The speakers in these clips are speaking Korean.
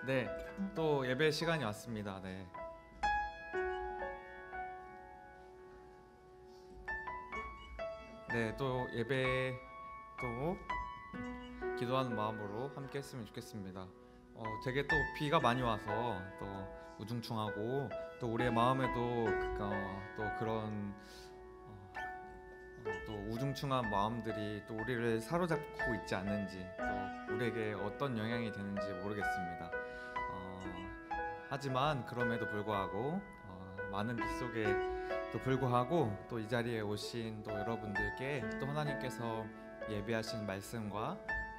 네, 또 예배 시간이 왔습니다. 네. 네, 또 예배 또 기도하는 마음으로 함께 했으면 좋겠습니다. 되게 또 비가 많이 와서 또 우중충하고 또 우리의 마음에도 또 그런 또 우중충한 마음들이 또 우리를 사로잡고 있지 않는지, 또 우리에게 어떤 영향이 되는지 모르겠습니다. 하지만 그럼에도 불구하고 많은 빗 속에 또 불구하고 또 이 자리에 오신 또 여러분들께 또 하나님께서 예배하신 말씀과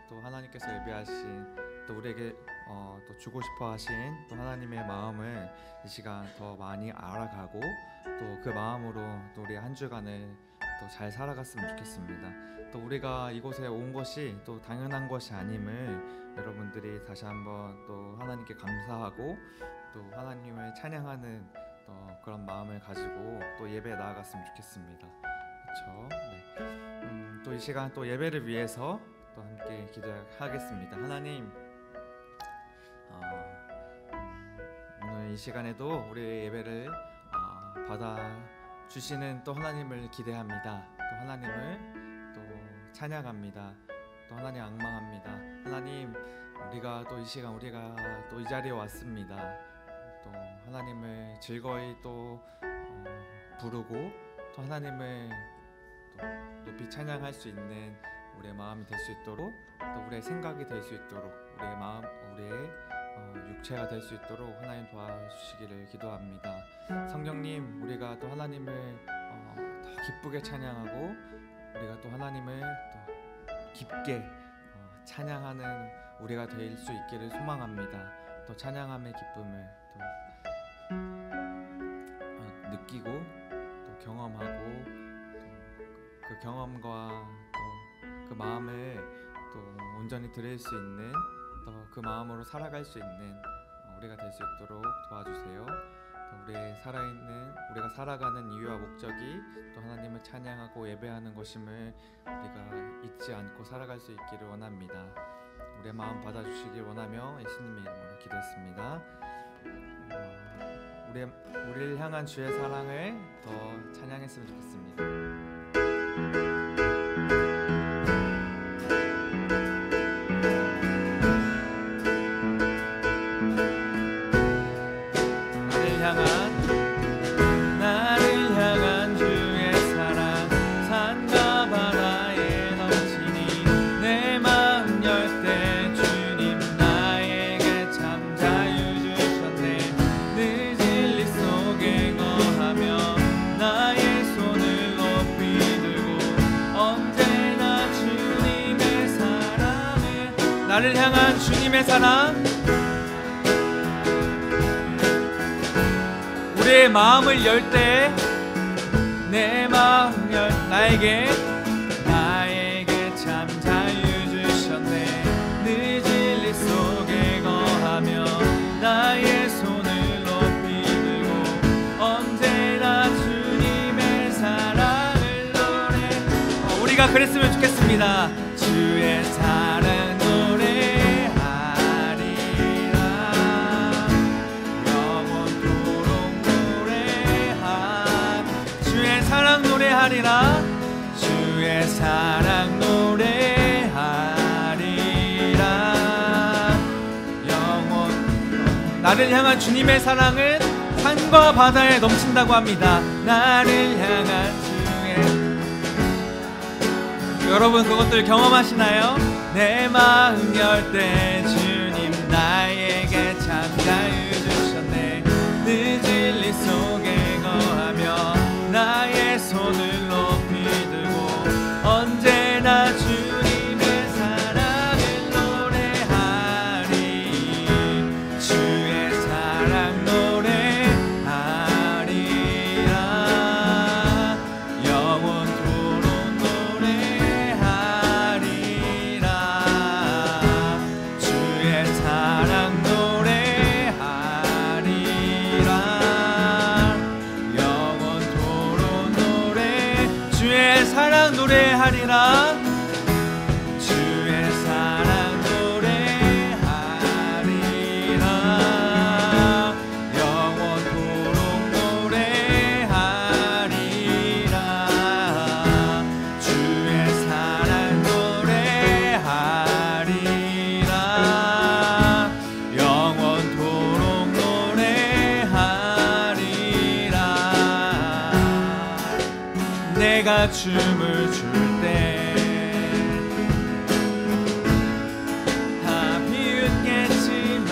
또 하나님께서 예배하신 또 우리에게 또 주고 싶어 하신 또 하나님의 마음을 이 시간 더 많이 알아가고 또 그 마음으로 또 우리 한 주간을 또 잘 살아갔으면 좋겠습니다. 또 우리가 이곳에 온 것이 또 당연한 것이 아님을 여러분들이 다시 한번 또 하나님께 감사하고 또 하나님을 찬양하는 또 그런 마음을 가지고 또 예배에 나아갔으면 좋겠습니다. 그렇죠? 네. 또 이 시간 또 예배를 위해서 또 함께 기도하겠습니다. 하나님, 오늘 이 시간에도 우리의 예배를 받아 주시는 또 하나님을 기대합니다. 또 하나님을 또 찬양합니다. 또 하나님 앙망합니다. 하나님, 우리가 또 이 시간 우리가 또 이 자리에 왔습니다. 또 하나님을 즐거이 또 부르고 또 하나님을 또 높이 찬양할 수 있는 우리의 마음이 될 수 있도록 또 우리의 생각이 될 수 있도록 우리의 마음, 우리의 육체가 될 수 있도록 하나님 도와주시기를 기도합니다. 성령님, 우리가 또 하나님을 더 기쁘게 찬양하고 우리가 또 하나님을 또 깊게 찬양하는 우리가 될 수 있기를 소망합니다. 또 찬양함의 기쁨을 또 느끼고 또 경험하고 또 그 경험과 또 그 마음을 또 온전히 드릴 수 있는 또 그 마음으로 살아갈 수 있는 우리가 될 수 있도록 도와주세요. 또 우리가 살아가는 이유와 목적이 또 하나님을 찬양하고 예배하는 것임을 우리가 잊지 않고 살아갈 수 있기를 원합니다. 우리의 마음 받아주시길 원하며 예수님의 이름으로 기도했습니다. 우리를 향한 주의 사랑을 더 찬양했으면 좋겠습니다. 나를 향한 주의 사랑 산과 바다에 넘치니 내 마음 열 때 주님 나에게 참 자유 주셨네. 늘 진리 속에 거하며 나의 손을 높이 들고 언제나 주님의 사랑을 나를 향한 주님의 사랑 우리의 마음을 열 때 내 마음 열 나에게 참 자유 주셨네. 늘 진리 속에 거하며 나의 손을 높이 들고 언제나 주님의 사랑을 노래 우리가 그랬으면 좋겠습니다. 주의 사랑 노래하리라. 주의 사랑 노래하리라. 영원 나를 향한 주님의 사랑은 산과 바다에 넘친다고 합니다. 나를 향한 주의 여러분 그것들 경험하시나요? 내 마음 열 때 주님 나에게 참 자유 주셨네. 늘 진리 속에 거하며 나의 손을 높이 들고 언제나 주님의 사랑을 노래하리. 주의 사랑 노래하리라. 영원토록 노래하리라. 주의 사랑 사랑 노래하리라. 주의 사랑 노래하리라. 내가 춤을 출 때 다 비웃겠지만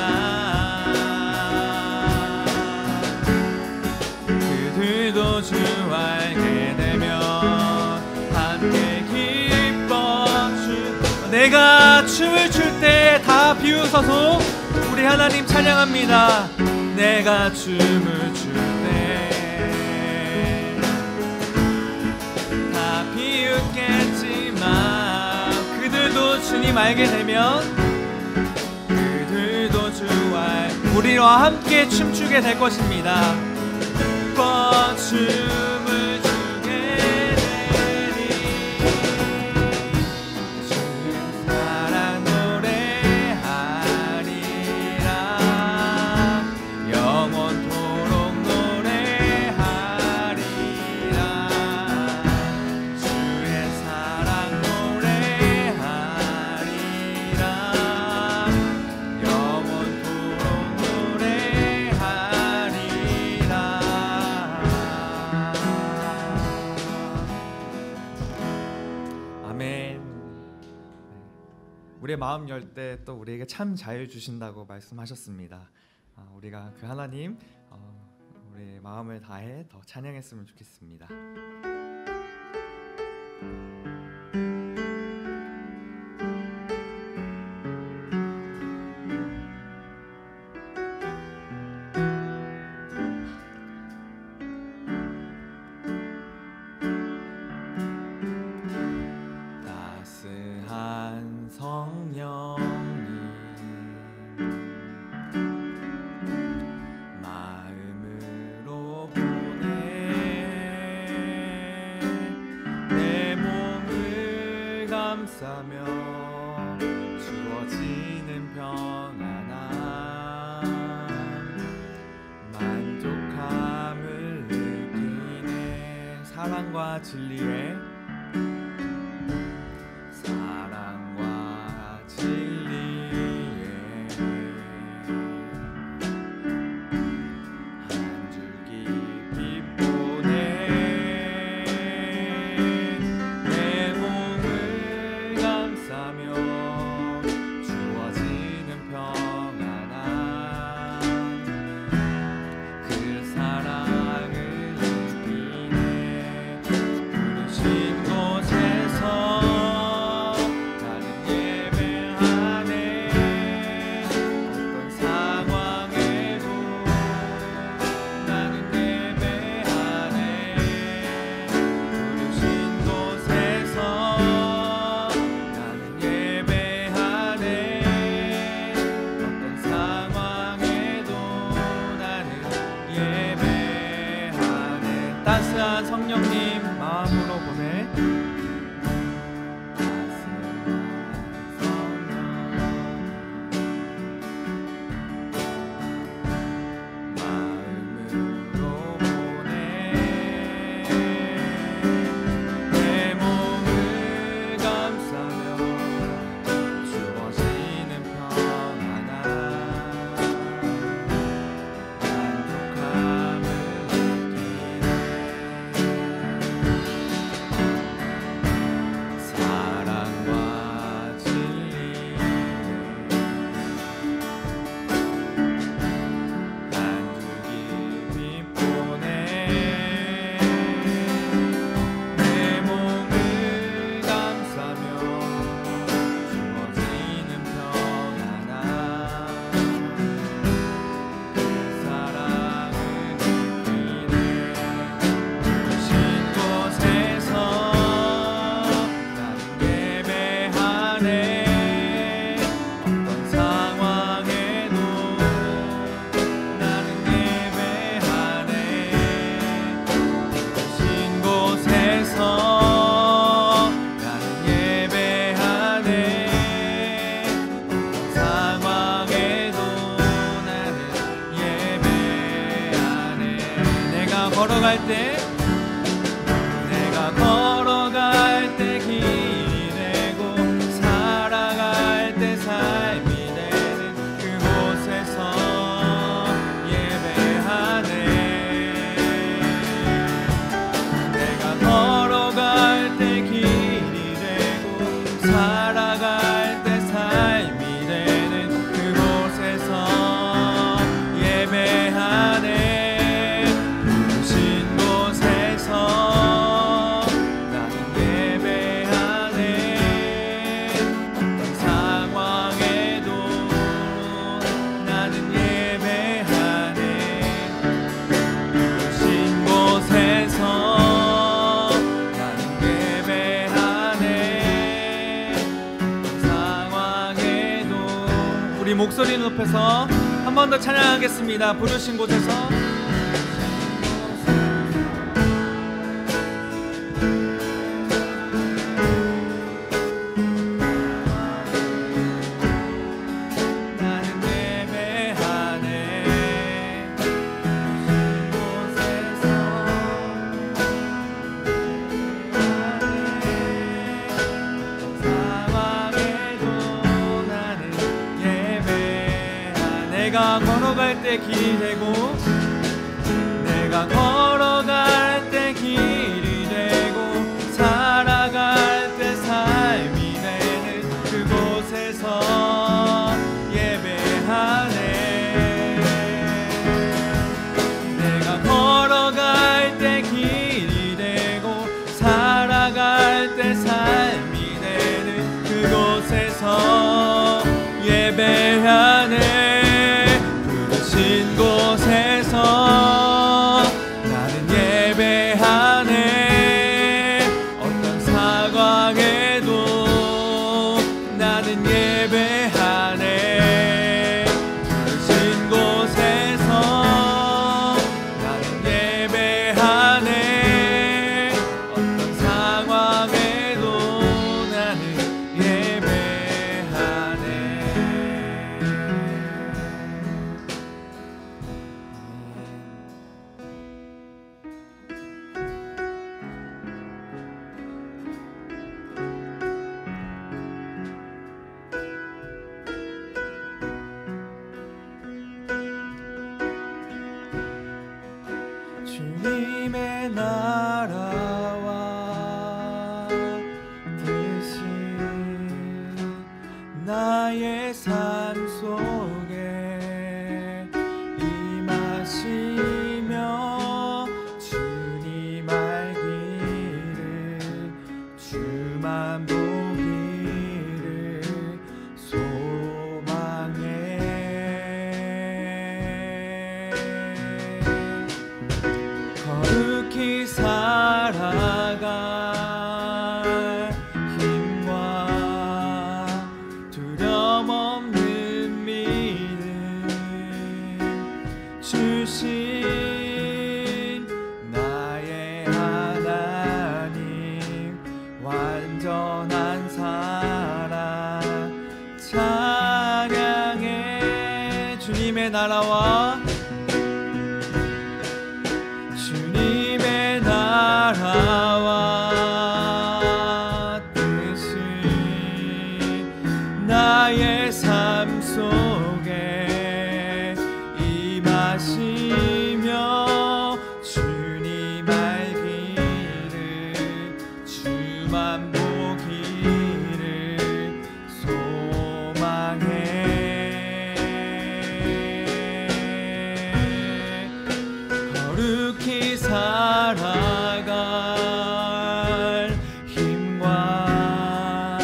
그들도 주 알게 되면 함께 기뻐 내가 춤을 출 때 다 비웃어서 우리 하나님 찬양합니다. 내가 춤을 출 때 다 비웃겠지만 그들도 주님 알게 되면 그들도 주 알 우리와 함께 춤추게 될 것입니다. 춤을 추게 되리 주의 사랑 노래하리라 영원토록 노래하리라 주의 사랑 노래하리라 영원토록 노래하리라. 아멘. 우리의 마음 열 때 또 우리에게 참 자유 주신다고 말씀하셨습니다. 우리가 그 하나님 우리의 마음을 다해 더 찬양했으면 좋겠습니다. 따스한 성령님 마음으로 보내 내 몸을 감싸며 주어지는 평안함 만족함을 느끼네 사랑과 진리에 따스한 성령님 마음으로 보내 걸어갈 때 내가 걸어갈 때 길이 되고 살아갈 때 삶이 되는 그곳에서 예배하네. 내가 걸어갈 우리 목소리 높여서 한 번 더 찬양하겠습니다. 부르신 곳에서 내가 걸어갈 때 길이 되고 내가 걸어갈 때 길이 되고 살아갈 때 삶이 되는 그곳에서 예배하네. 내가 걸어갈 때 길이 되고 살아갈 때 삶이 되는 그곳에서 예배하네. 곳에서 나는 예배하네. 어떤 상황에도 나는 예배하네. 부르신 곳에서 나는 예배하네. 어떤 상황에도 나는 예배하네. 주님의 나라와 뜻이 나의 삶 속에 임하시며 주님 알기를 주만 보기를 소망해. 거룩히 살아갈 힘과 두려움 없는 믿음 주신 나의 하나님 완전한 사랑 찬양해. 주님의 나라와 주님의 나라와 뜻이 나의 삶 속에 임하시며 주님 알기를 주만 보기를 소망해. 거룩히 살아갈 힘과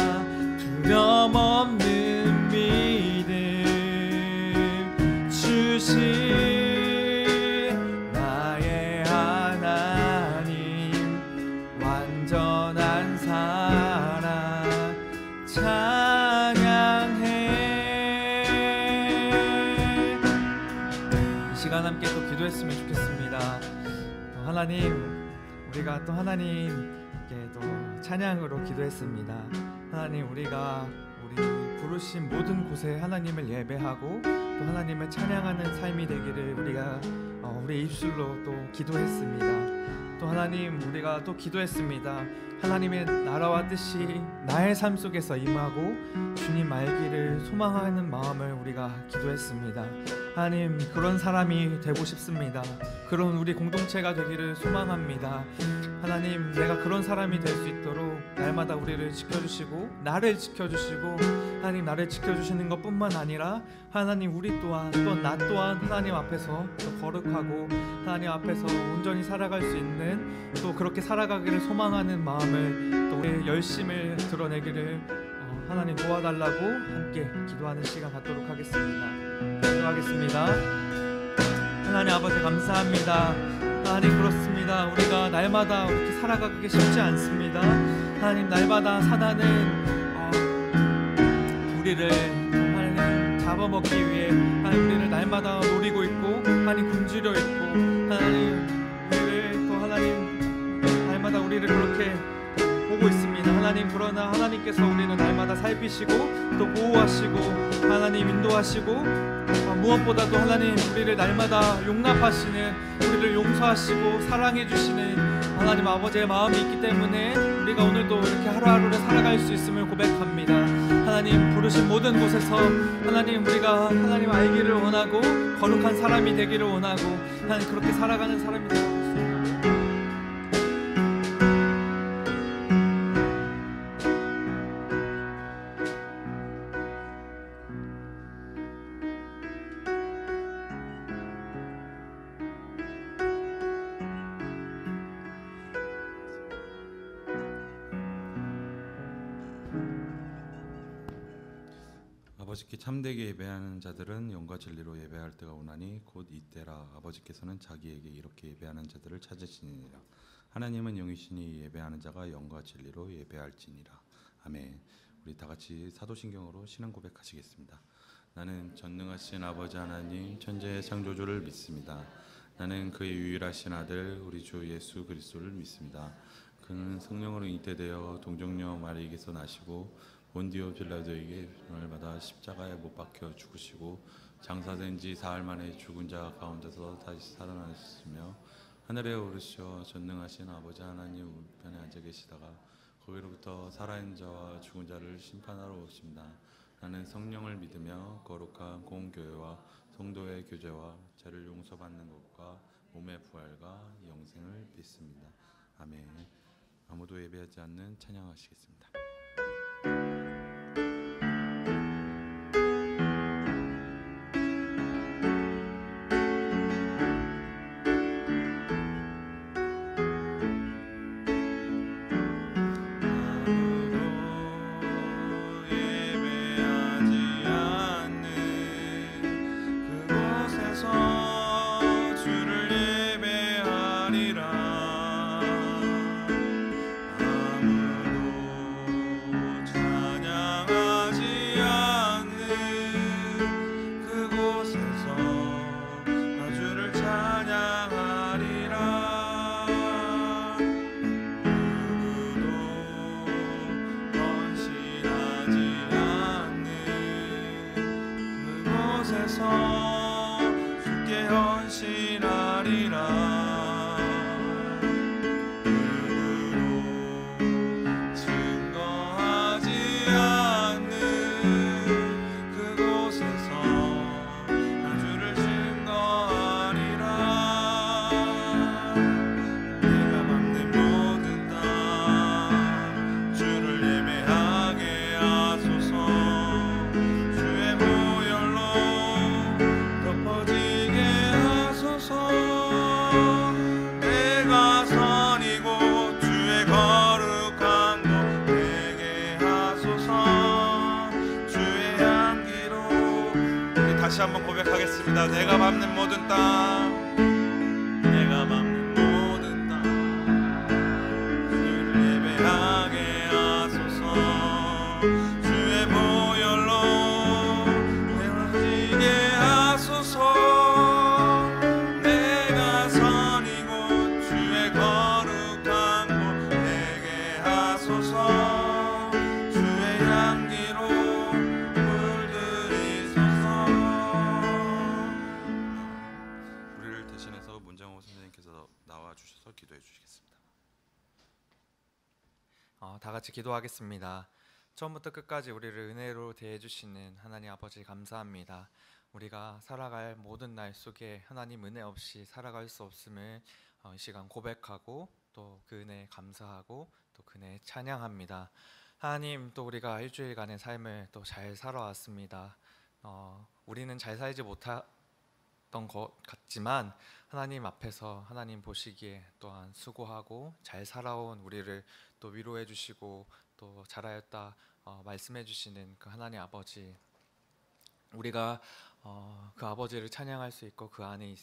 두려움 없는 믿음 주신 나의 하나님 완전한 사랑 찬양해. 이 시간 함께 또 기도했으면 좋겠습니다. 하나님, 우리가 또 하나님께 또 찬양으로 기도했습니다. 하나님, 우리가 우리 부르신 모든 곳에 하나님을 예배하고 또 하나님을 찬양하는 삶이 되기를 우리가 우리 입술로 또 기도했습니다. 또 하나님, 우리가 또 기도했습니다. 하나님의 나라와 뜻이 나의 삶 속에서 임하고 주님 알기를 소망하는 마음을 우리가 기도했습니다. 하나님, 그런 사람이 되고 싶습니다. 그런 우리 공동체가 되기를 소망합니다. 하나님, 내가 그런 사람이 될 수 있도록 날마다 우리를 지켜주시고 나를 지켜주시고 하나님, 나를 지켜주시는 것뿐만 아니라 하나님, 우리 또한 또 나 또한 하나님 앞에서 또 거룩하고 하나님 앞에서 온전히 살아갈 수 있는 또 그렇게 살아가기를 소망하는 마음을 또 우리의 열심을 드러내기를 하나님 도와달라고 함께 기도하는 시간 갖도록 하겠습니다. 기도하겠습니다. 하나님 아버지, 감사합니다. 하나님, 그렇습니다. 우리가 날마다 이렇게 살아가기 쉽지 않습니다. 하나님, 날마다 사단은 우리를 하나님 잡아먹기 위해 하나님 우리를 날마다 노리고 있고 하나님 굶주려 있고 하나님 우리를 또 하나님 날마다 우리를 그렇게 보고 있습니다. 하나님, 그러나 하나님께서 우리는 날마다 살피시고 또 보호하시고 하나님 인도하시고 무엇보다도 하나님 우리를 날마다 용납하시는, 우리를 용서하시고 사랑해 주시는 하나님 아버지의 마음이 있기 때문에 우리가 오늘도 이렇게 하루하루를 살아갈 수 있음을 고백합니다. 하나님 부르신 모든 곳에서 하나님 우리가 하나님 알기를 원하고 거룩한 사람이 되기를 원하고 하나님 그렇게 살아가는 사람이 되고 있습니다. 아버지께 참되게 예배하는 자들은 영과 진리로 예배할 때가 오나니 곧 이때라. 아버지께서는 자기에게 이렇게 예배하는 자들을 찾으시니라. 하나님은 영이시니 예배하는 자가 영과 진리로 예배할지니라. 아멘. 우리 다 같이 사도신경으로 신앙 고백하시겠습니다. 나는 전능하신 아버지 하나님 천지의 창조주를 믿습니다. 나는 그의 유일하신 아들 우리 주 예수 그리스도를 믿습니다. 그는 성령으로 잉태되어 동정녀 마리에게서 나시고 본디오 빌라도에게 고난을 받아 십자가에 못 박혀 죽으시고 장사된 지 사흘 만에 죽은 자 가운데서 다시 살아나셨으며 하늘에 오르시어 전능하신 아버지 하나님 우편에 앉아 계시다가 거기로부터 살아있는 자와 죽은 자를 심판하러 오십니다. 나는 성령을 믿으며 거룩한 공교회와 성도의 교제와 죄를 용서받는 것과 몸의 부활과 영생을 믿습니다. 아멘. 아무도 예배하지 않는 찬양하시겠습니다. 다시 한번 고백하겠습니다. 내가 밟는 모든 땅, 내가 밟는 모든 땅, 주를 예배하게 하소서. 주의 보혈로 내어지게 하소서. 내가 선이고 주의 거룩한 곳 되게 하소서. 주의 향기로 문장호 선생님께서 나와 주셔서 기도해 주시겠습니다. 다 같이 기도하겠습니다. 처음부터 끝까지 우리를 은혜로 대해 주시는 하나님 아버지 감사합니다. 우리가 살아갈 모든 날 속에 하나님 은혜 없이 살아갈 수 없음을 이 시간 고백하고 또 그 은혜에 감사하고 또 그 은혜에 찬양합니다. 하나님, 또 우리가 일주일간의 삶을 또 잘 살아왔습니다. 우리는 잘 살지 못했던 것 같지만 하나님 앞에서 하나님 보시기에 또한 수고하고 잘 살아온 우리를 또 위로해 주시고 또 잘하였다 말씀해 주시는 그 하나님 아버지, 우리가 그 아버지를 찬양할 수 있고 그 안에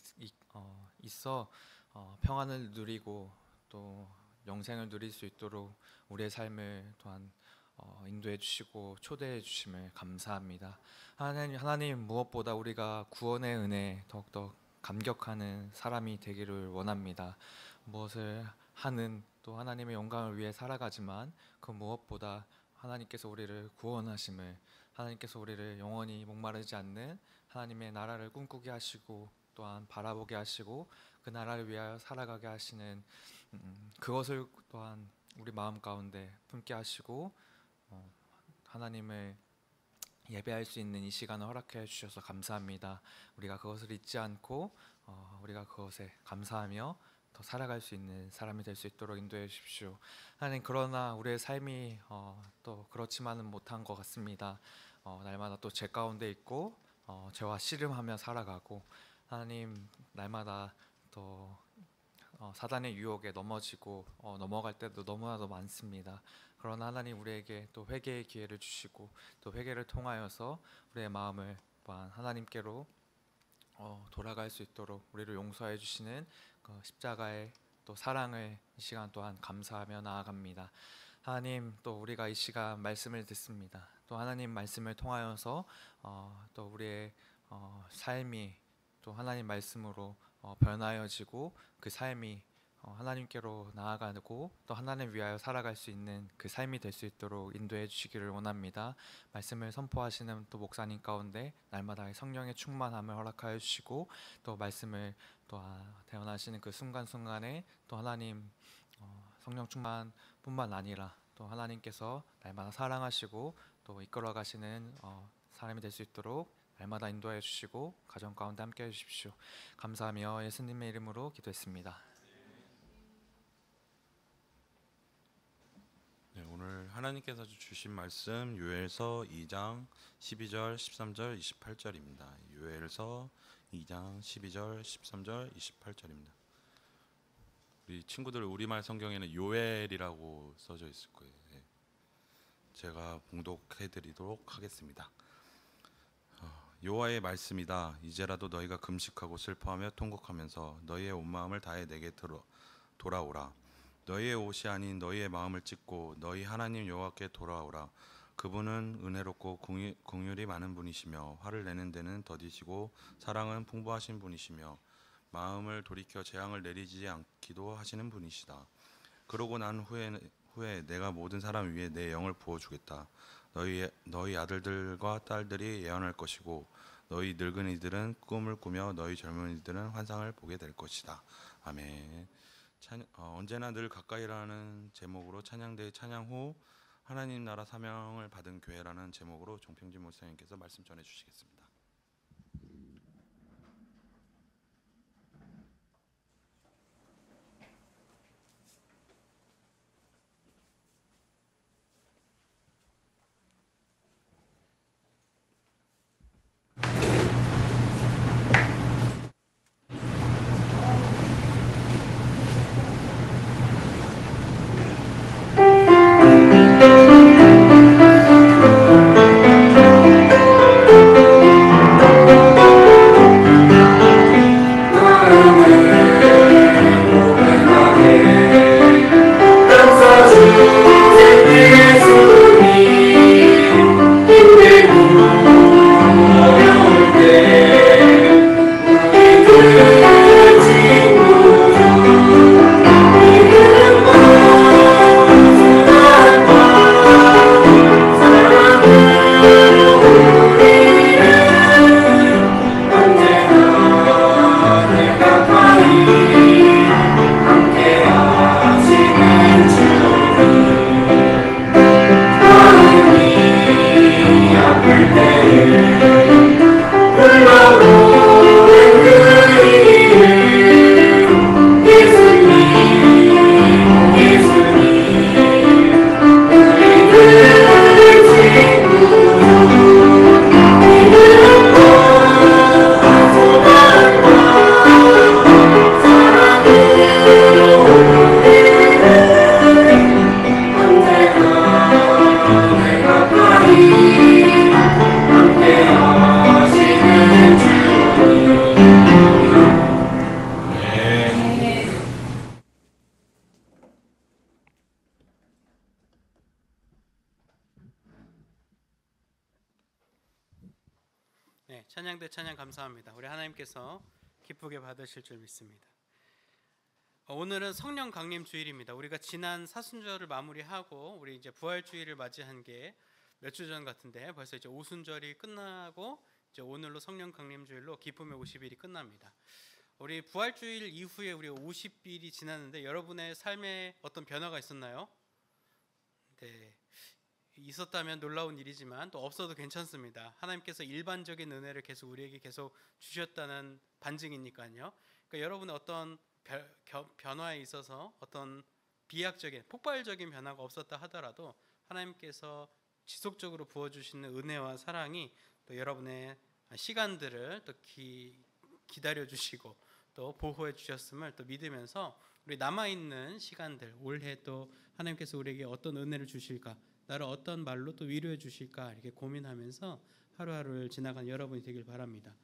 있어 평안을 누리고 또 영생을 누릴 수 있도록 우리의 삶을 또한 인도해 주시고 초대해 주심을 감사합니다. 하나님 무엇보다 우리가 구원의 은혜에 더욱더 감격하는 사람이 되기를 원합니다. 무엇을 하는 또 하나님의 영광을 위해 살아가지만 그 무엇보다 하나님께서 우리를 구원하심을, 하나님께서 우리를 영원히 목마르지 않는 하나님의 나라를 꿈꾸게 하시고 또한 바라보게 하시고 그 나라를 위하여 살아가게 하시는 그것을 또한 우리 마음 가운데 품게 하시고 하나님을 예배할 수 있는 이 시간을 허락해 주셔서 감사합니다. 우리가 그것을 잊지 않고 우리가 그것에 감사하며 더 살아갈 수 있는 사람이 될 수 있도록 인도해 주십시오. 하나님, 그러나 우리의 삶이 또 그렇지만은 못한 것 같습니다. 날마다 또 죄 가운데 있고 죄와 씨름하며 살아가고 하나님, 날마다 또 사단의 유혹에 넘어지고 넘어갈 때도 너무나도 많습니다. 그러나 하나님, 우리에게 또 회개의 기회를 주시고 또 회개를 통하여서 우리의 마음을 또한 하나님께로 돌아갈 수 있도록 우리를 용서해 주시는 그 십자가의 또 사랑을 이 시간 또한 감사하며 나아갑니다. 하나님, 또 우리가 이 시간 말씀을 듣습니다. 또 하나님 말씀을 통하여서 또 우리의 삶이 또 하나님 말씀으로 변하여지고 그 삶이 하나님께로 나아가고 또 하나님 위하여 살아갈 수 있는 그 삶이 될 수 있도록 인도해 주시기를 원합니다. 말씀을 선포하시는 또 목사님 가운데 날마다 성령의 충만함을 허락하여 주시고 또 말씀을 또 대언하시는 그 순간순간에 또 하나님 성령 충만뿐만 아니라 또 하나님께서 날마다 사랑하시고 또 이끌어 가시는 사람이 될 수 있도록 날마다 인도해 주시고 가정 가운데 함께 해 주십시오. 감사하며 예수님의 이름으로 기도했습니다. 네, 오늘 하나님께서 주신 말씀 요엘서 2장 12절, 13절, 28절입니다. 요엘서 2장 12절, 13절, 28절입니다. 우리 친구들 우리말 성경에는 요엘이라고 써져 있을 거예요. 네. 제가 봉독해 드리도록 하겠습니다. 여호와의 말씀이다. 이제라도 너희가 금식하고 슬퍼하며 통곡하면서 너희의 온 마음을 다해 내게 돌아오라. 너희의 옷이 아닌 너희의 마음을 찢고 너희 하나님 여호와께 돌아오라. 그분은 은혜롭고 긍휼이 많은 분이시며 화를 내는 데는 더디시고 사랑은 풍부하신 분이시며 마음을 돌이켜 재앙을 내리지 않기도 하시는 분이시다. 그러고 난 후에 내가 모든 사람 위에 내 영을 부어주겠다. 너희 아들들과 딸들이 예언할 것이고 너희 늙은이들은 꿈을 꾸며 너희 젊은이들은 환상을 보게 될 것이다. 아멘. 언제나 늘 가까이라는 제목으로 찬양대의 찬양 후 하나님 나라 사명을 받은 교회라는 제목으로 종평진 목사님께서 말씀 전해 주시겠습니다. 찬양대 찬양 감사합니다. 우리 하나님께서 기쁘게 받으실 줄 믿습니다. 오늘은 성령 강림 주일입니다. 우리가 지난 사순절을 마무리하고 우리 이제 부활 주일을 맞이한 게 몇 주 전 같은데 벌써 이제 오순절이 끝나고 이제 오늘로 성령 강림 주일로 기쁨의 50일이 끝납니다. 우리 부활 주일 이후에 우리 50일이 지났는데 여러분의 삶에 어떤 변화가 있었나요? 네. 있었다면 놀라운 일이지만 또 없어도 괜찮습니다. 하나님께서 일반적인 은혜를 계속 우리에게 계속 주셨다는 반증이니까요. 그러니까 여러분의 어떤 변화에 있어서 어떤 비약적인 폭발적인 변화가 없었다 하더라도 하나님께서 지속적으로 부어주시는 은혜와 사랑이 또 여러분의 시간들을 또 기다려 주시고 또 보호해 주셨음을 또 믿으면서 우리 남아있는 시간들 올해 또 하나님께서 우리에게 어떤 은혜를 주실까, 나를 어떤 말로 또 위로해 주실까 이렇게 고민하면서 하루하루를 지나간 여러분이 되길 바랍니다.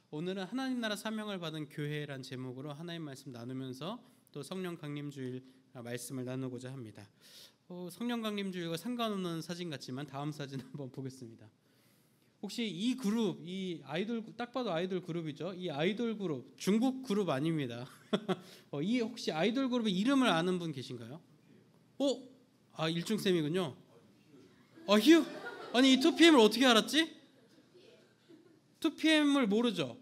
오늘은 하나님 나라 사명을 받은 교회란 제목으로 하나님 말씀 나누면서 또 성령 강림 주일 말씀을 나누고자 합니다. 성령 강림 주일과 상관없는 사진 같지만 다음 사진 한번 보겠습니다. 혹시 이 그룹, 이 아이돌 딱 봐도 아이돌 그룹이죠. 이 아이돌 그룹 중국 그룹 아닙니다. 이 혹시 아이돌 그룹의 이름을 아는 분 계신가요? 일중쌤이군요. 휴? 아니 이 2PM을 어떻게 알았지? 2PM을 모르죠.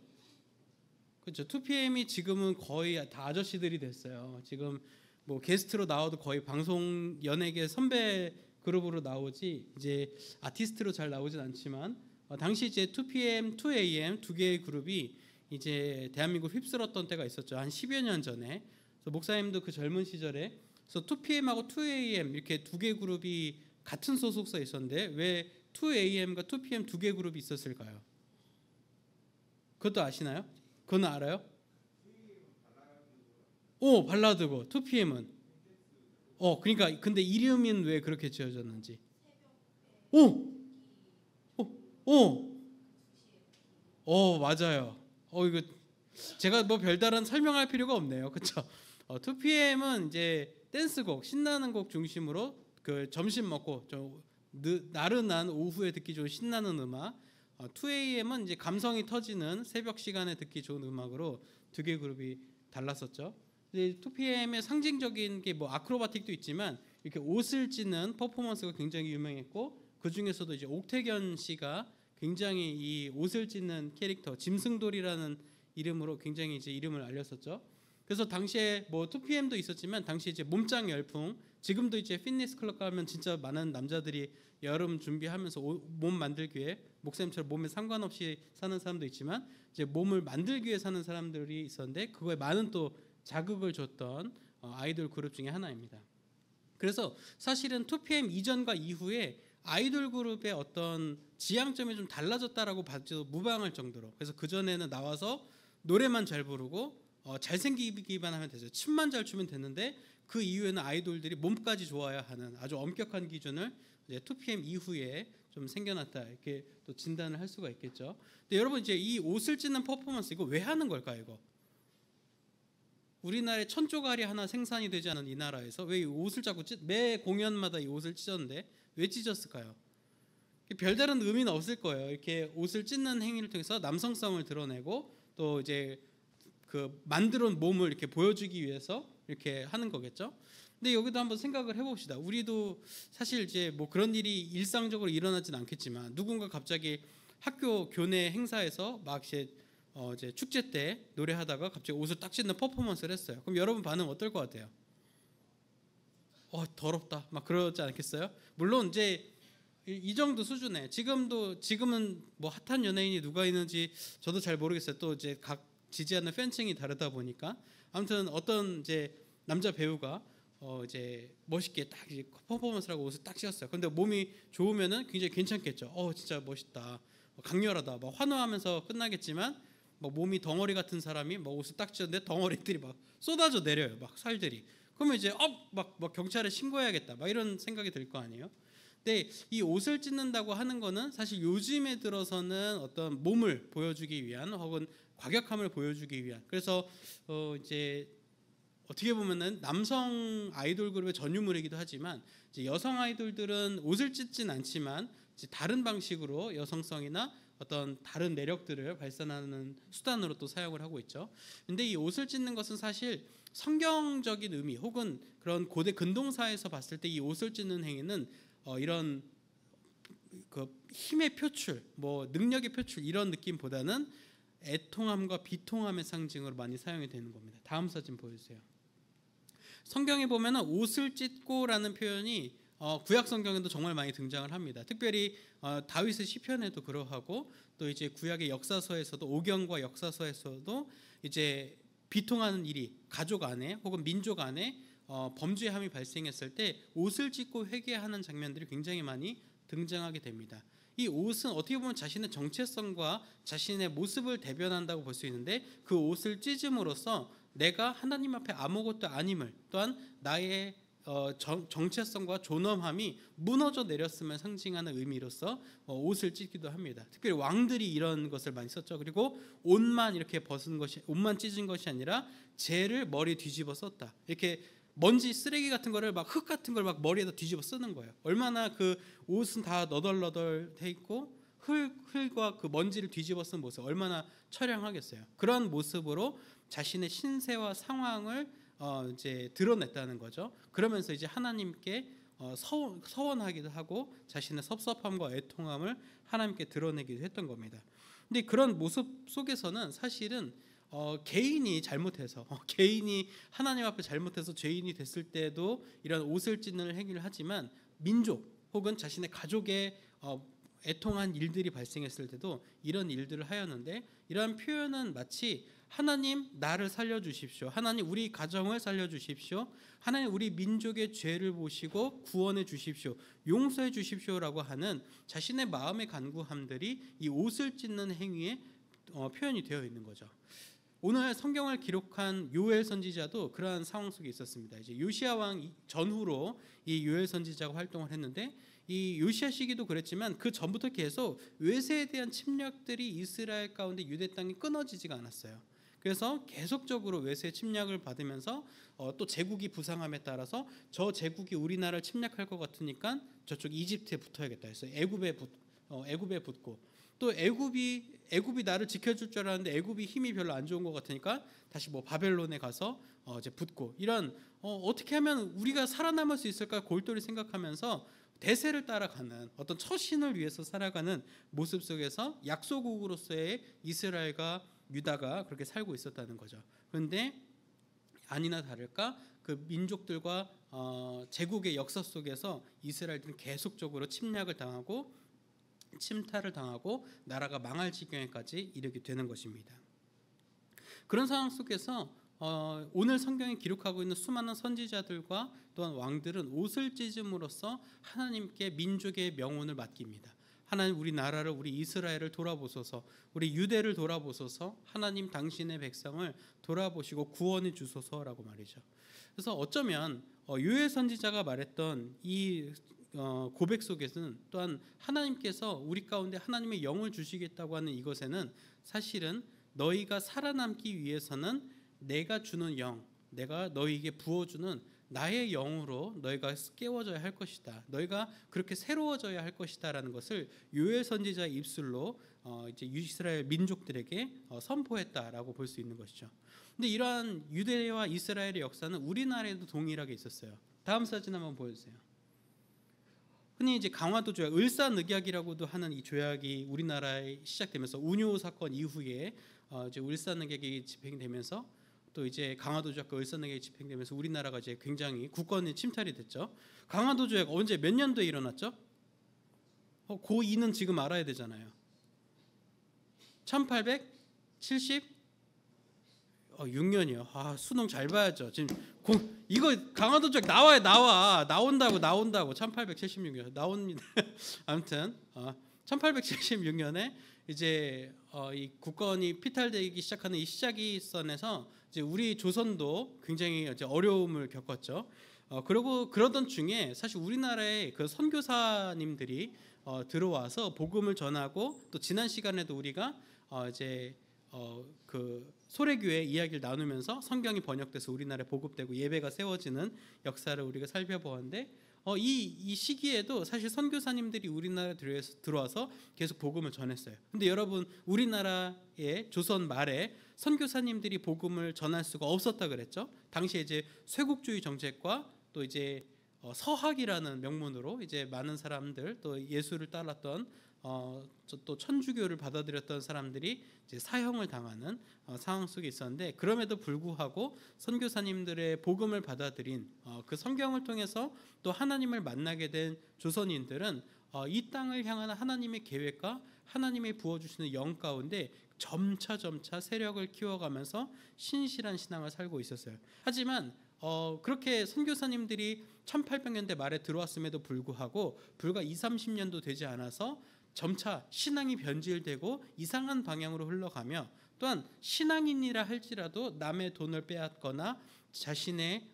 그렇죠. 2PM이 지금은 거의 다 아저씨들이 됐어요. 지금 뭐 게스트로 나와도 거의 방송 연예계 선배 그룹으로 나오지 이제 아티스트로 잘 나오진 않지만 당시 이제 2PM, 2AM 두 개의 그룹이 이제 대한민국 휩쓸었던 때가 있었죠. 한 10여 년 전에. 그래서 목사님도 그 젊은 시절에 그래서 2PM하고 2AM 이렇게 두 개 그룹이 같은 소속사에 있었는데 왜 2AM과 2PM 두 개 그룹이 있었을까요? 그것도 아시나요? 그건 알아요? 발라드고 2PM은 그러니까 근데 이름은 왜 그렇게 지어졌는지. 맞아요. 이거 제가 뭐 별다른 설명할 필요가 없네요. 그렇죠? 2PM은 이제 댄스곡, 신나는 곡 중심으로 그 점심 먹고 좀 나른한 오후에 듣기 좋은 신나는 음악. 2AM은 이제 감성이 터지는 새벽 시간에 듣기 좋은 음악으로 두 개 그룹이 달랐었죠. 2PM의 상징적인 게 뭐 아크로바틱도 있지만 이렇게 옷을 찢는 퍼포먼스가 굉장히 유명했고 그 중에서도 이제 옥태견 씨가 굉장히 이 옷을 찢는 캐릭터 짐승돌이라는 이름으로 굉장히 이제 이름을 알렸었죠. 그래서 당시에 뭐 2PM도 있었지만 당시 이제 몸짱 열풍, 지금도 이제 피트니스 클럽 가면 진짜 많은 남자들이 여름 준비하면서 몸 만들기 위해 목사님처럼 몸에 상관없이 사는 사람도 있지만 이제 몸을 만들기 위해 사는 사람들이 있었는데 그거에 많은 또 자극을 줬던 아이돌 그룹 중에 하나입니다. 그래서 사실은 2PM 이전과 이후에 아이돌 그룹의 어떤 지향점이 좀 달라졌다라고 봐도 무방할 정도로. 그래서 그 전에는 나와서 노래만 잘 부르고 잘생기기만 하면 되죠. 춤만 잘 추면 됐는데 그 이후에는 아이돌들이 몸까지 좋아야 하는 아주 엄격한 기준을 이제 2PM 이후에 좀 생겨났다 이렇게 또 진단을 할 수가 있겠죠. 근데 여러분 이제 이 옷을 찢는 퍼포먼스 이거 왜 하는 걸까 이거? 우리나라에 1000조가리 하나 생산이 되지 않은 이 나라에서 왜 이 옷을 자꾸 매 공연마다 이 옷을 찢었는데 왜 찢었을까요? 별다른 의미는 없을 거예요. 이렇게 옷을 찢는 행위를 통해서 남성성을 드러내고 또 이제 그 만들어 온 몸을 이렇게 보여주기 위해서 이렇게 하는 거겠죠. 근데 여기도 한번 생각을 해봅시다. 우리도 사실 이제 뭐 그런 일이 일상적으로 일어나진 않겠지만 누군가 갑자기 학교 교내 행사에서 막 이제 축제 때 노래하다가 갑자기 옷을 딱 찢는 퍼포먼스를 했어요. 그럼 여러분 반응 어떨 것 같아요? 더럽다 막 그러지 않겠어요? 물론 이제 이 정도 수준에 지금은 뭐 핫한 연예인이 누가 있는지 저도 잘 모르겠어요. 또 이제 각 지지하는 팬층이 다르다 보니까 아무튼 어떤 이제 남자 배우가 이제 멋있게 딱 이제 퍼포먼스라고 옷을 딱 찢었어요. 근데 몸이 좋으면은 굉장히 괜찮겠죠. 진짜 멋있다, 강렬하다, 막 환호하면서 끝나겠지만 막 몸이 덩어리 같은 사람이 막 옷을 딱 찢었는데 덩어리들이 막 쏟아져 내려요, 막 살들이. 그러면 이제 막 경찰에 신고해야겠다, 막 이런 생각이 들 거 아니에요. 근데 이 옷을 찢는다고 하는 거는 사실 요즘에 들어서는 어떤 몸을 보여주기 위한 혹은 과격함을 보여주기 위한. 그래서 이제 어떻게 보면은 남성 아이돌 그룹의 전유물이기도 하지만 이제 여성 아이돌들은 옷을 찢진 않지만 이제 다른 방식으로 여성성이나 어떤 다른 내력들을 발산하는 수단으로 또 사용을 하고 있죠. 근데 이 옷을 찢는 것은 사실 성경적인 의미 혹은 그런 고대 근동사에서 봤을 때 이 옷을 찢는 행위는 이런 그 힘의 표출, 뭐 능력의 표출 이런 느낌보다는 애통함과 비통함의 상징으로 많이 사용이 되는 겁니다. 다음 사진 보여주세요. 성경에 보면은 옷을 찢고라는 표현이 구약 성경에도 정말 많이 등장을 합니다. 특별히 다윗의 시편에도 그러하고 또 이제 구약의 역사서에서도 오경과 역사서에서도 이제 비통하는 일이 가족 안에 혹은 민족 안에 범죄함이 발생했을 때 옷을 찢고 회개하는 장면들이 굉장히 많이 등장하게 됩니다. 이 옷은 어떻게 보면 자신의 정체성과 자신의 모습을 대변한다고 볼 수 있는데 그 옷을 찢음으로써 내가 하나님 앞에 아무것도 아님을 또한 나의 정체성과 존엄함이 무너져 내렸음을 상징하는 의미로서 옷을 찢기도 합니다. 특별히 왕들이 이런 것을 많이 썼죠. 그리고 옷만 이렇게 벗은 것이 옷만 찢은 것이 아니라 재를 머리에 뒤집어 썼다. 이렇게 먼지 쓰레기 같은 거를 막 흙 같은 걸 막 머리에다 뒤집어 쓰는 거예요. 얼마나 그 옷은 다 너덜너덜 돼 있고 흙과 그 먼지를 뒤집어 쓴 모습 얼마나 처량하겠어요. 그런 모습으로 자신의 신세와 상황을 이제 드러냈다는 거죠. 그러면서 이제 하나님께 서원하기도 하고 자신의 섭섭함과 애통함을 하나님께 드러내기도 했던 겁니다. 근데 그런 모습 속에서는 사실은 개인이 잘못해서 개인이 하나님 앞에 잘못해서 죄인이 됐을 때도 이런 옷을 찢는 행위를 하지만 민족 혹은 자신의 가족의 애통한 일들이 발생했을 때도 이런 일들을 하였는데 이러한 표현은 마치 하나님 나를 살려주십시오. 하나님 우리 가정을 살려주십시오. 하나님 우리 민족의 죄를 보시고 구원해 주십시오. 용서해 주십시오라고 하는 자신의 마음의 간구함들이 이 옷을 찢는 행위에 표현이 되어 있는 거죠. 오늘 성경을 기록한 요엘 선지자도 그러한 상황 속에 있었습니다. 이제 요시야 왕 전후로 이 요엘 선지자가 활동을 했는데 이 요시야 시기도 그랬지만 그 전부터 계속 외세에 대한 침략들이 이스라엘 가운데 유대 땅이 끊어지지가 않았어요. 그래서 계속적으로 외세 침략을 받으면서 또 제국이 부상함에 따라서 저 제국이 우리나라를 침략할 것 같으니까 저쪽 이집트에 붙어야겠다 해서 애굽에 붙고 또 애굽이 나를 지켜줄 줄 알았는데 애굽이 힘이 별로 안 좋은 것 같으니까 다시 뭐 바벨론에 가서 이제 붙고 이런 어떻게 하면 우리가 살아남을 수 있을까 골똘히 생각하면서 대세를 따라가는 어떤 처신을 위해서 살아가는 모습 속에서 약소국으로서의 이스라엘과 유다가 그렇게 살고 있었다는 거죠. 그런데 아니나 다를까 그 민족들과 제국의 역사 속에서 이스라엘들은 계속적으로 침략을 당하고 침탈을 당하고 나라가 망할 지경에까지 이르게 되는 것입니다. 그런 상황 속에서 오늘 성경에 기록하고 있는 수많은 선지자들과 또한 왕들은 옷을 찢음으로써 하나님께 민족의 명운을 맡깁니다. 하나님 우리 나라를 우리 이스라엘을 돌아보소서 우리 유대를 돌아보소서 하나님 당신의 백성을 돌아보시고 구원해 주소서라고 말이죠. 그래서 어쩌면 요엘 선지자가 말했던 이 고백 속에서는 또한 하나님께서 우리 가운데 하나님의 영을 주시겠다고 하는 이것에는 사실은 너희가 살아남기 위해서는 내가 주는 영 내가 너희에게 부어주는 나의 영으로 너희가 깨워져야 할 것이다. 너희가 그렇게 새로워져야 할 것이다라는 것을 요엘 선지자의 입술로 이제 이스라엘 민족들에게 선포했다라고 볼 수 있는 것이죠. 근데 이러한 유대와 이스라엘의 역사는 우리나라에도 동일하게 있었어요. 다음 사진 한번 보여주세요. 흔히 이제 강화도 조약, 을사늑약이라고도 하는 이 조약이 우리나라에 시작되면서 운요 사건 이후에 이제 을사늑약이 집행되면서 또 이제 강화도 조약과 을사늑약이 집행되면서 우리나라가 이제 굉장히 국권이 침탈이 됐죠. 강화도 조약 언제 몇 년도에 일어났죠? 고2는 지금 알아야 되잖아요. 1876년이요. 수능 잘 봐야죠. 지금 이거 강화도 조약 나온다고 1876년 나옵니다. 아무튼 1876년에 이제 이 국권이 피탈되기 시작하는 이 시작선에서 이제 우리 조선도 굉장히 이제 어려움을 겪었죠. 그리고 그러던 중에 사실 우리나라의 그 선교사님들이 들어와서 복음을 전하고 또 지난 시간에도 우리가 이제 그 소래교회 이야기를 나누면서 성경이 번역돼서 우리나라에 보급되고 예배가 세워지는 역사를 우리가 살펴보았는데 이 시기에도 사실 선교사님들이 우리나라에 들어와서 계속 복음을 전했어요. 근데 여러분, 우리나라의 조선 말에 선교사님들이 복음을 전할 수가 없었다 그랬죠. 당시에 이제 쇄국주의 정책과 또 이제 서학이라는 명문으로 이제 많은 사람들, 또 예수를 따랐던 또 천주교를 받아들였던 사람들이 이제 사형을 당하는 상황 속에 있었는데, 그럼에도 불구하고 선교사님들의 복음을 받아들인 그 성경을 통해서 또 하나님을 만나게 된 조선인들은 이 땅을 향한 하나님의 계획과 하나님이 부어주시는 영 가운데 점차 세력을 키워가면서 신실한 신앙을 살고 있었어요. 하지만 그렇게 선교사님들이 1800년대 말에 들어왔음에도 불구하고 불과 20-30년도 되지 않아서 점차 신앙이 변질되고 이상한 방향으로 흘러가며, 또한 신앙인이라 할지라도 남의 돈을 빼앗거나 자신의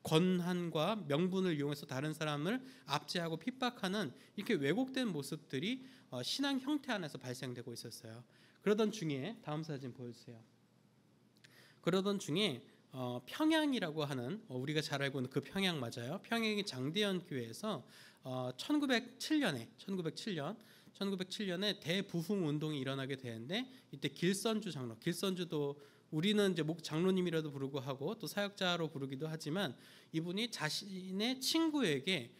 권한과 명분을 이용해서 다른 사람을 압제하고 핍박하는 이렇게 왜곡된 모습들이 신앙 형태 안에서 발생되고 있었어요. 그러던 중에 다음 사진 보여주세요. 그러던 중에 평양이라고 하는, 우리가 잘 알고 있는 그 평양 맞아요. 평양의 장대현 교회에서 1907년에 대부흥 운동이 일어나게 되는데, 이때 길선주 장로, 길선주도 우리는 이제 장로님이라도 부르고 하고 또 사역자로 부르기도 하지만, 이분이 자신의 친구에게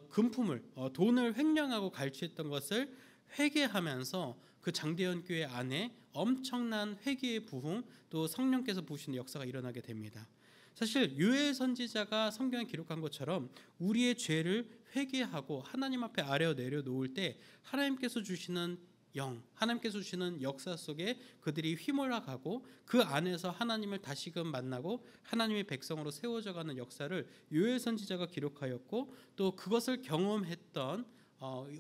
금품을 돈을 횡령하고 갈취했던 것을 회개하면서 그 장대현 교회 안에 엄청난 회개의 부흥, 또 성령께서 부으시는 역사가 일어나게 됩니다. 사실 요엘 선지자가 성경에 기록한 것처럼 우리의 죄를 회개하고 하나님 앞에 아뢰어 내려놓을 때 하나님께서 주시는 영, 하나님께서 주시는 역사 속에 그들이 휘몰아가고 그 안에서 하나님을 다시금 만나고 하나님의 백성으로 세워져가는 역사를 요엘 선지자가 기록하였고, 또 그것을 경험했던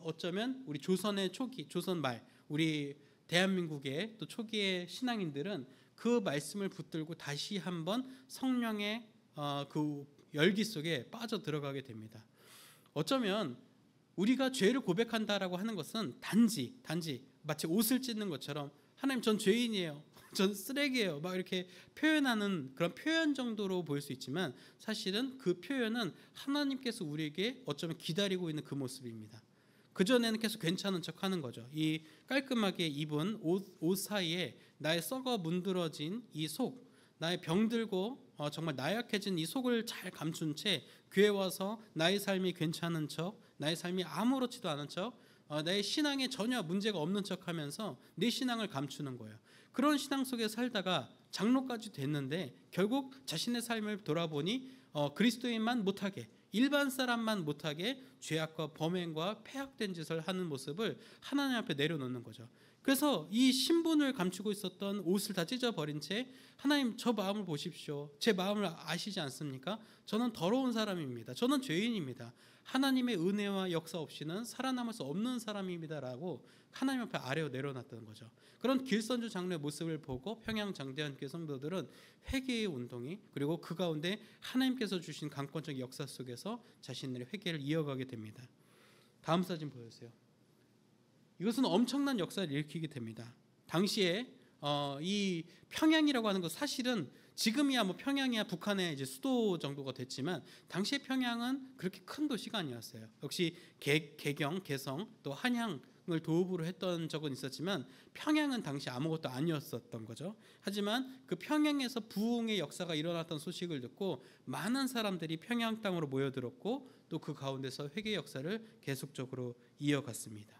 어쩌면 우리 조선의 초기, 조선 말, 우리 대한민국의 또 초기의 신앙인들은 그 말씀을 붙들고 다시 한번 성령의 그 열기 속에 빠져 들어가게 됩니다. 어쩌면 우리가 죄를 고백한다라고 하는 것은 단지 마치 옷을 찢는 것처럼, 하나님 전 죄인이에요, 전 쓰레기예요, 막 이렇게 표현하는 그런 표현 정도로 보일 수 있지만, 사실은 그 표현은 하나님께서 우리에게 어쩌면 기다리고 있는 그 모습입니다. 그전에는 계속 괜찮은 척 하는 거죠. 이 깔끔하게 입은 옷 사이에 나의 썩어 문드러진 이 속, 나의 병들고 정말 나약해진 이 속을 잘 감춘 채 교회 와서 나의 삶이 괜찮은 척, 나의 삶이 아무렇지도 않은 척, 나의 신앙에 전혀 문제가 없는 척하면서 내 신앙을 감추는 거예요. 그런 신앙 속에 살다가 장로까지 됐는데, 결국 자신의 삶을 돌아보니 그리스도인만 못하게, 일반 사람만 못하게 죄악과 범행과 폐악된 짓을 하는 모습을 하나님 앞에 내려놓는 거죠. 그래서 이 신분을 감추고 있었던 옷을 다 찢어버린 채, 하나님 저 마음을 보십시오, 제 마음을 아시지 않습니까? 저는 더러운 사람입니다, 저는 죄인입니다, 하나님의 은혜와 역사 없이는 살아남을 수 없는 사람입니다라고 하나님 앞에 아래로 내려놨던 거죠. 그런 길선주 장로의 모습을 보고 평양 장대현 교회 성도들은 회개의 운동이, 그리고 그 가운데 하나님께서 주신 강권적 역사 속에서 자신들의 회개를 이어가게 됩니다. 다음 사진 보여주세요. 이것은 엄청난 역사를 일으키게 됩니다. 당시에 이 평양이라고 하는 것, 사실은 지금이야 뭐 평양이야 북한의 이제 수도 정도가 됐지만, 당시의 평양은 그렇게 큰 도시가 아니었어요. 역시 개경, 개성, 또 한양을 도읍으로 했던 적은 있었지만, 평양은 당시 아무것도 아니었었던 거죠. 하지만 그 평양에서 부흥의 역사가 일어났던 소식을 듣고 많은 사람들이 평양 땅으로 모여들었고, 또 그 가운데서 회개 역사를 계속적으로 이어갔습니다.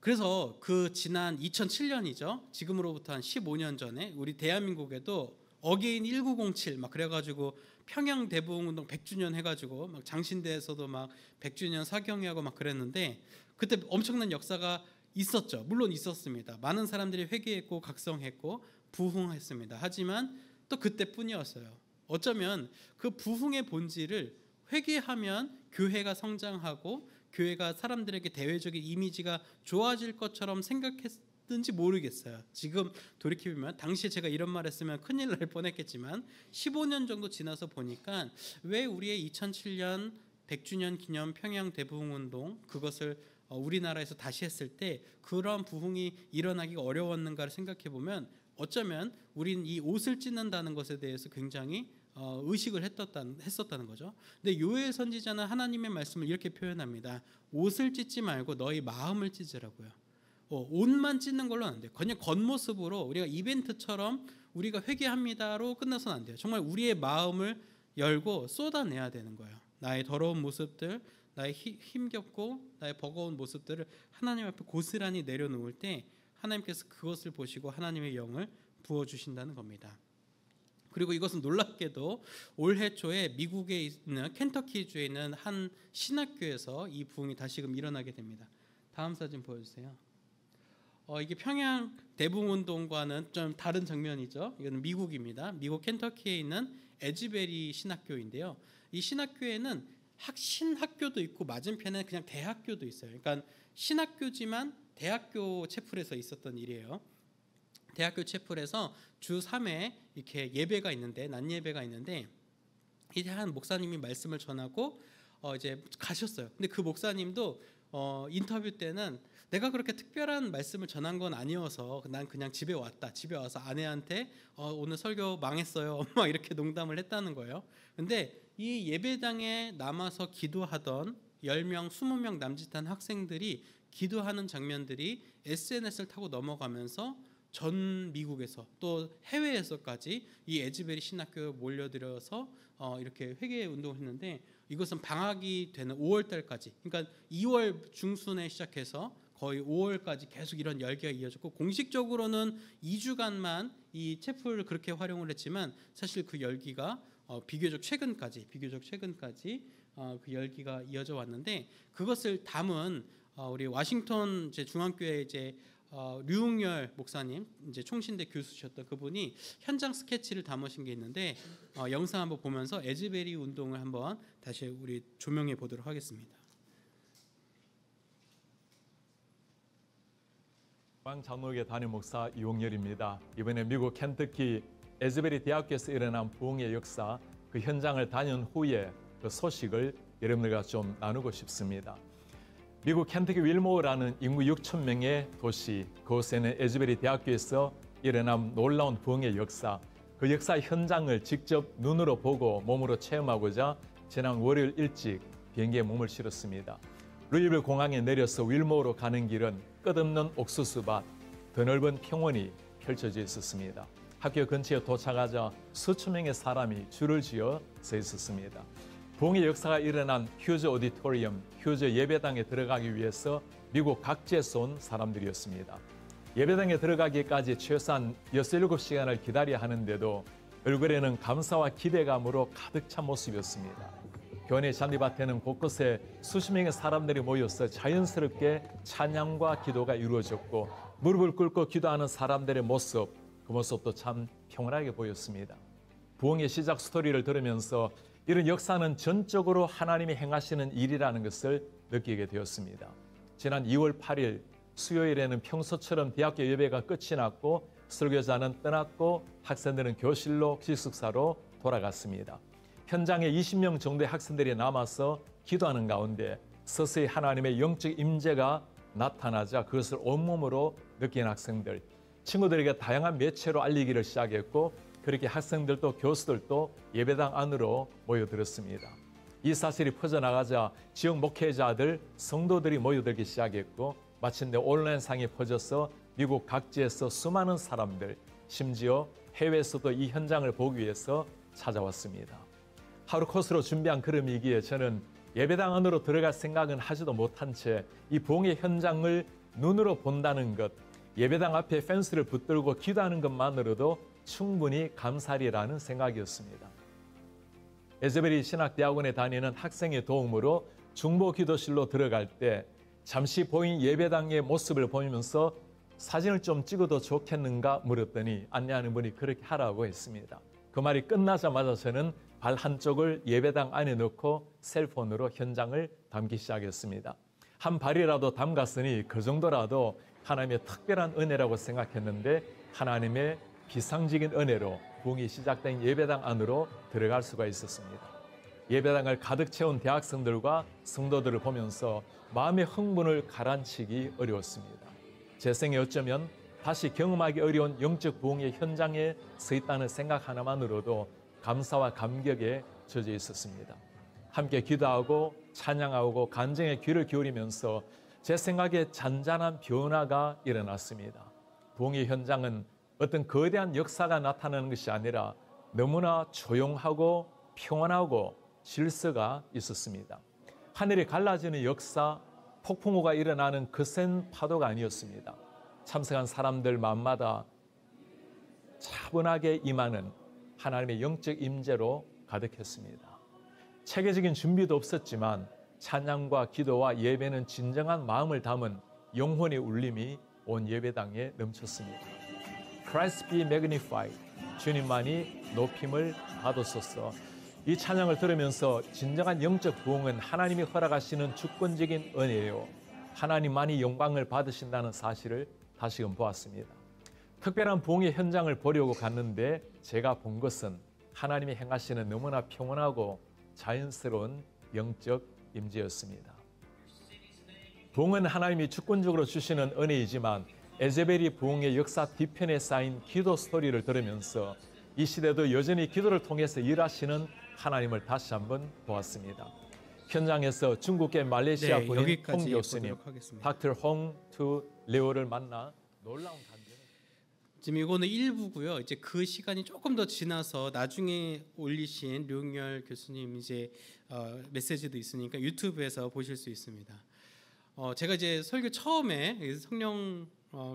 그래서 그 지난 2007년이죠. 지금으로부터 한 15년 전에 우리 대한민국에도 어게인 1907 막 그래가지고 평양 대부흥운동 100주년 해가지고 막 장신대에서도 막 100주년 사경회하고 막 그랬는데, 그때 엄청난 역사가 있었죠. 물론 있었습니다. 많은 사람들이 회개했고 각성했고 부흥했습니다. 하지만 또 그때뿐이었어요. 어쩌면 그 부흥의 본질을 회개하면 교회가 성장하고 교회가 사람들에게 대외적인 이미지가 좋아질 것처럼 생각했는지 모르겠어요. 지금 돌이켜보면, 당시에 제가 이런 말 했으면 큰일 날 뻔했겠지만 15년 정도 지나서 보니까 왜 우리의 2007년 100주년 기념 평양 대부흥운동, 그것을 우리나라에서 다시 했을 때 그런 부흥이 일어나기가 어려웠는가를 생각해보면, 어쩌면 우린 이 옷을 찢는다는 것에 대해서 굉장히 의식을 했었다는 거죠. 근데 요엘 선지자는 하나님의 말씀을 이렇게 표현합니다. 옷을 찢지 말고 너희 마음을 찢으라고요. 옷만 찢는 걸로는 안 돼요. 그냥 겉모습으로 우리가 이벤트처럼 우리가 회개합니다로 끝나서는 안 돼요. 정말 우리의 마음을 열고 쏟아내야 되는 거예요. 나의 더러운 모습들, 나의 힘겹고 나의 버거운 모습들을 하나님 앞에 고스란히 내려놓을 때 하나님께서 그것을 보시고 하나님의 영을 부어주신다는 겁니다. 그리고 이것은 놀랍게도 올해 초에 미국에 있는 켄터키주에 있는 한 신학교에서 이 부흥이 다시금 일어나게 됩니다. 다음 사진 보여주세요. 이게 평양 대붕운동과는 좀 다른 장면이죠. 이건 미국입니다. 미국 켄터키에 있는 에즈베리 신학교인데요. 이 신학교에는 신학교도 있고 맞은편에 그냥 대학교도 있어요. 그러니까 신학교지만 대학교 채플에서 있었던 일이에요. 대학교 채플에서 주 3회 이렇게 예배가 있는데 낮 예배가 있는데 이제 한 목사님이 말씀을 전하고 이제 가셨어요. 근데 그 목사님도 인터뷰 때는 내가 그렇게 특별한 말씀을 전한 건 아니어서 난 그냥 집에 왔다. 집에 와서 아내한테 오늘 설교 망했어요. 막 이렇게 농담을 했다는 거예요. 근데 이 예배당에 남아서 기도하던 10명, 20명 남짓한 학생들이 기도하는 장면들이 SNS를 타고 넘어가면서 전 미국에서 또 해외에서까지 이 에즈베리 신학교에 몰려들어서 이렇게 회개 운동을 했는데 이것은 방학이 되는 5월 달까지, 그러니까 2월 중순에 시작해서 거의 5월까지 계속 이런 열기가 이어졌고 공식적으로는 2주간만 이 채플을 그렇게 활용을 했지만 사실 그 열기가 비교적 최근까지 그 열기가 이어져 왔는데 그것을 담은 우리 워싱턴 중앙교회 이제 류웅열 목사님 이제 총신대 교수셨던 그분이 현장 스케치를 담으신 게 있는데 영상 한번 보면서 에즈베리 운동을 한번 다시 우리 조명해 보도록 하겠습니다. 장로교 담임 목사 이용열입니다. 이번에 미국 켄터키 에즈베리 대학교에서 일어난 부흥의 역사 그 현장을 다녀온 후에 그 소식을 여러분들과 좀 나누고 싶습니다. 미국 켄터키 윌모어라는 인구 6천 명의 도시, 그곳에는 에즈베리 대학교에서 일어난 놀라운 부흥의 역사, 그 역사 현장을 직접 눈으로 보고 몸으로 체험하고자 지난 월요일 일찍 비행기에 몸을 실었습니다. 루이빌 공항에 내려서 윌모어로 가는 길은 끝없는 옥수수밭, 드넓은 평원이 펼쳐져 있었습니다. 학교 근처에 도착하자 수천 명의 사람이 줄을 지어 서 있었습니다. 부흥의 역사가 일어난 휴즈 오디토리엄, 휴즈 예배당에 들어가기 위해서 미국 각지에서 온 사람들이었습니다. 예배당에 들어가기까지 최소한 6-7시간을 기다려야 하는데도 얼굴에는 감사와 기대감으로 가득 찬 모습이었습니다. 교회 잔디밭에는 곳곳에 수십 명의 사람들이 모여서 자연스럽게 찬양과 기도가 이루어졌고 무릎을 꿇고 기도하는 사람들의 모습, 그 모습도 참 평온하게 보였습니다. 부흥의 시작 스토리를 들으면서 이런 역사는 전적으로 하나님이 행하시는 일이라는 것을 느끼게 되었습니다. 지난 2월 8일 수요일에는 평소처럼 대학교 예배가 끝이 났고 설교자는 떠났고 학생들은 교실로 기숙사로 돌아갔습니다. 현장에 20명 정도의 학생들이 남아서 기도하는 가운데 서서히 하나님의 영적 임재가 나타나자 그것을 온몸으로 느낀 학생들, 친구들에게 다양한 매체로 알리기를 시작했고 그렇게 학생들도 교수들도 예배당 안으로 모여들었습니다. 이 사실이 퍼져나가자 지역 목회자들, 성도들이 모여들기 시작했고 마침내 온라인상에 퍼져서 미국 각지에서 수많은 사람들, 심지어 해외에서도 이 현장을 보기 위해서 찾아왔습니다. 하루 코스로 준비한 걸음이기에 저는 예배당 안으로 들어갈 생각은 하지도 못한 채 이 부흥의 현장을 눈으로 본다는 것, 예배당 앞에 펜스를 붙들고 기도하는 것만으로도 충분히 감사리라는 생각이었습니다. 에즈베리 신학대학원에 다니는 학생의 도움으로 중보 기도실로 들어갈 때 잠시 보인 예배당의 모습을 보면서 사진을 좀 찍어도 좋겠는가 물었더니 안내하는 분이 그렇게 하라고 했습니다. 그 말이 끝나자마자 저는 발 한쪽을 예배당 안에 넣고 셀폰으로 현장을 담기 시작했습니다. 한 발이라도 담갔으니 그 정도라도 하나님의 특별한 은혜라고 생각했는데 하나님의 비상적인 은혜로 부흥이 시작된 예배당 안으로 들어갈 수가 있었습니다. 예배당을 가득 채운 대학생들과 성도들을 보면서 마음의 흥분을 가라앉히기 어려웠습니다. 제 생에 어쩌면 다시 경험하기 어려운 영적 부흥의 현장에 서 있다는 생각 하나만으로도 감사와 감격에 젖어 있었습니다. 함께 기도하고 찬양하고 간증에 귀를 기울이면서 제 생각에 잔잔한 변화가 일어났습니다. 부흥의 현장은 어떤 거대한 역사가 나타나는 것이 아니라 너무나 조용하고 평온하고 질서가 있었습니다. 하늘이 갈라지는 역사, 폭풍우가 일어나는 거센 파도가 아니었습니다. 참석한 사람들 마음마다 차분하게 임하는 하나님의 영적 임재로 가득했습니다. 체계적인 준비도 없었지만 찬양과 기도와 예배는 진정한 마음을 담은 영혼의 울림이 온 예배당에 넘쳤습니다. Christ be magnified. 주님만이 높임을 받으소서. 이 찬양을 들으면서 진정한 영적 부흥은 하나님이 허락하시는 주권적인 은혜예요. 하나님만이 영광을 받으신다는 사실을 다시금 보았습니다. 특별한 부흥의 현장을 보려고 갔는데 제가 본 것은 하나님이 행하시는 너무나 평온하고 자연스러운 영적 임재였습니다. 부흥은 하나님이 주권적으로 주시는 은혜이지만 에제벨이 부흥의 역사 뒤편에 쌓인 기도 스토리를 들으면서 이 시대도 여전히 기도를 통해서 일하시는 하나님을 다시 한번 보았습니다. 현장에서 중국계 말레이시아 네, 군인 여기까지 홍 교수님, 보도록 하겠습니다. 닥터 홍투 레오를 만나 놀라운 간증을 지금 이거는 일부고요. 이제 그 시간이 조금 더 지나서 나중에 올리신 류영열 교수님 이제 메시지도 있으니까 유튜브에서 보실 수 있습니다. 제가 이제 설교 처음에 성령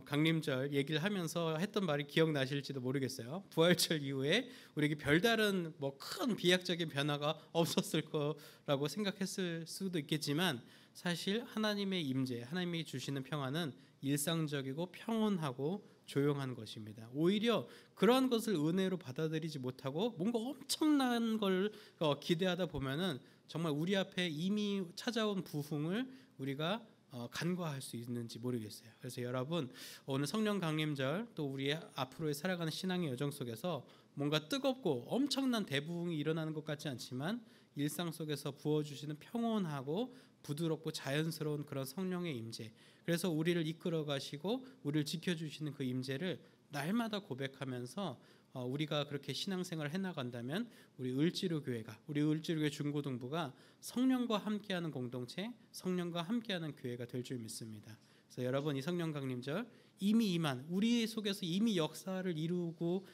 강림절 얘기를 하면서 했던 말이 기억나실지도 모르겠어요. 부활절 이후에 우리에게 별다른 뭐 큰 비약적인 변화가 없었을 거라고 생각했을 수도 있겠지만 사실 하나님의 임재, 하나님이 주시는 평안은 일상적이고 평온하고 조용한 것입니다. 오히려 그러한 것을 은혜로 받아들이지 못하고 뭔가 엄청난 걸 기대하다 보면은 정말 우리 앞에 이미 찾아온 부흥을 우리가 간과할 수 있는지 모르겠어요. 그래서 여러분 오늘 성령 강림절 또 우리의 앞으로의 살아가는 신앙의 여정 속에서 뭔가 뜨겁고 엄청난 대부흥이 일어나는 것 같지 않지만 일상 속에서 부어주시는 평온하고 부드럽고 자연스러운 그런 성령의 임재, 그래서 우리를 이끌어 가시고 우리를 지켜주시는 그 임재를 날마다 고백하면서 우리가 그렇게 신앙생활을 해나간다면 우리 을지로교회가, 우리 을지로교회 중고등부가 성령과 함께하는 공동체, 성령과 함께하는 교회가 될 줄 믿습니다. 그래서 여러분 이 성령 강림절 이미 임한, 우리 속에서 이미 역사를 이루고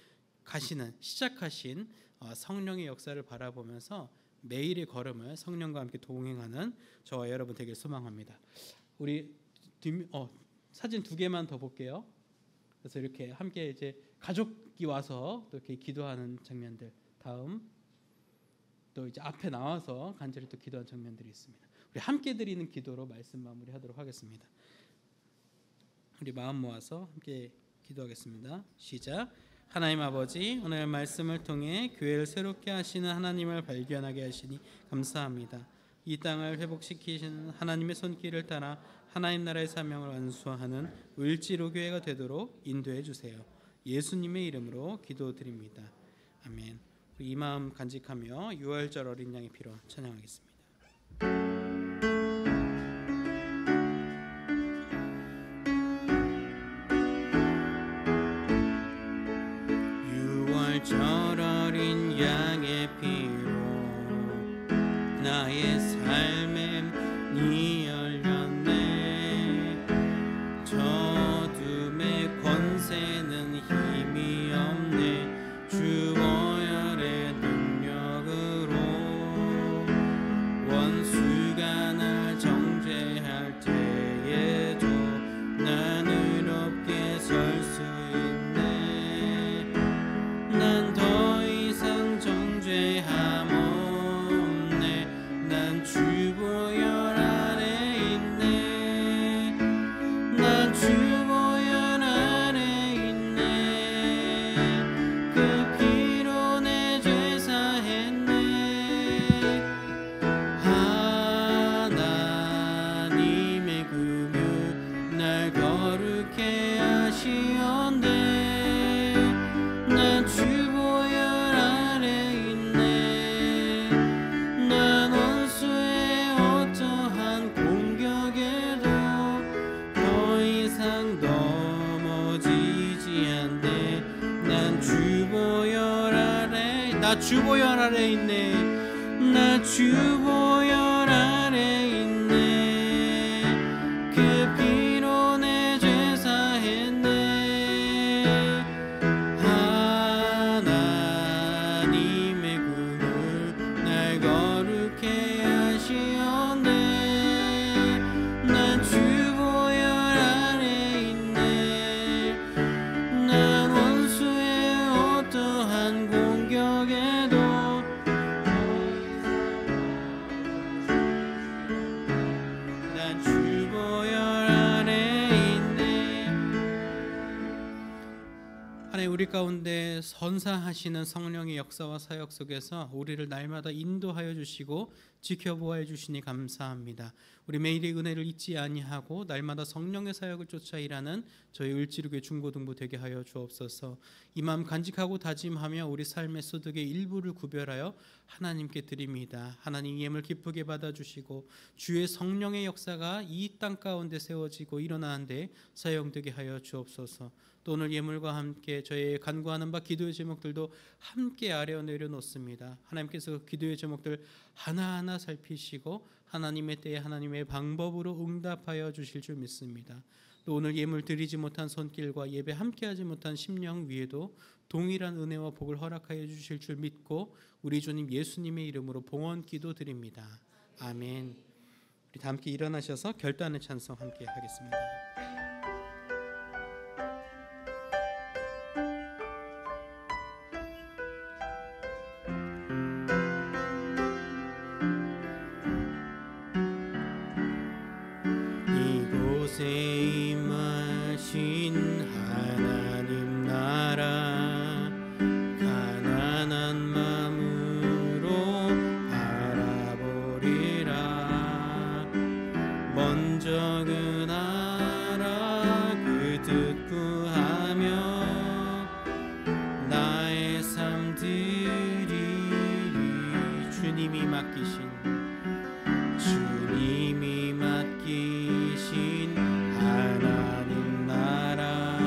가시는, 시작하신 성령의 역사를 바라보면서 매일의 걸음을 성령과 함께 동행하는 저와 여러분 되길 소망합니다. 우리 사진 2개만 더 볼게요. 그래서 이렇게 함께 이제 가족이 와서 또 이렇게 기도하는 장면들, 다음 또 이제 앞에 나와서 간절히 또 기도하는 장면들이 있습니다. 우리 함께 드리는 기도로 말씀 마무리하도록 하겠습니다. 우리 마음 모아서 함께 기도하겠습니다. 시작. 하나님 아버지, 오늘 말씀을 통해 교회를 새롭게 하시는 하나님을 발견하게 하시니 감사합니다. 이 땅을 회복시키시는 하나님의 손길을 따라 하나님 나라의 사명을 완수하는 을지로 교회가 되도록 인도해 주세요. 예수님의 이름으로 기도드립니다. 아멘. 이 마음 간직하며 유월절 어린 양의 피로 찬양하겠습니다. 유월절 어린 양의 피로 나의 삶에 니 열렸네. 저둠의 권세는 힘이 없네. 주 보혈의 능력으로 원수가 날 정죄할 때에도 난 의롭게 설 수 있네. 난 더 이상 정죄할 나 주보혈 아래 있네. 나 주보혈 아래 있네. 그 피로 내 죄 사했네. 하나님의 꿈을 날 거룩해 하시었네. 난 주보혈 아래 있네. 난 원수의 어떠한 공격에도 난 주보혈 아래 있네. 하나님, 우리 가운데 선사하시는 성령의 역사와 사역 속에서 우리를 날마다 인도하여 주시고 지켜보아 주시니 감사합니다. 우리 매일의 은혜를 잊지 아니하고 날마다 성령의 사역을 쫓아 일하는 저희 을지로교회 중고등부 되게 하여 주옵소서. 이 마음 간직하고 다짐하며 우리 삶의 소득의 일부를 구별하여 하나님께 드립니다. 하나님, 예물 기쁘게 받아주시고 주의 성령의 역사가 이 땅 가운데 세워지고 일어나는데 사용되게 하여 주옵소서. 또 오늘 예물과 함께 저희 간구하는 바 기도의 제목들도 함께 아래 내려놓습니다. 하나님께서 그 기도의 제목들 하나하나 살피시고 하나님의 때에 하나님의 방법으로 응답하여 주실 줄 믿습니다. 또 오늘 예물 드리지 못한 손길과 예배 함께하지 못한 심령 위에도 동일한 은혜와 복을 허락하여 주실 줄 믿고 우리 주님 예수님의 이름으로 봉헌 기도 드립니다. 아멘. 우리 다 함께 일어나셔서 결단의 찬송 함께 하겠습니다. 이곳에 임하신 하나님 나라 가난한 마음으로 바라보리라. 먼저 그 나라 그 뜻 구하며 나의 삶 드리리. 주님이 맡기신 하나님 나라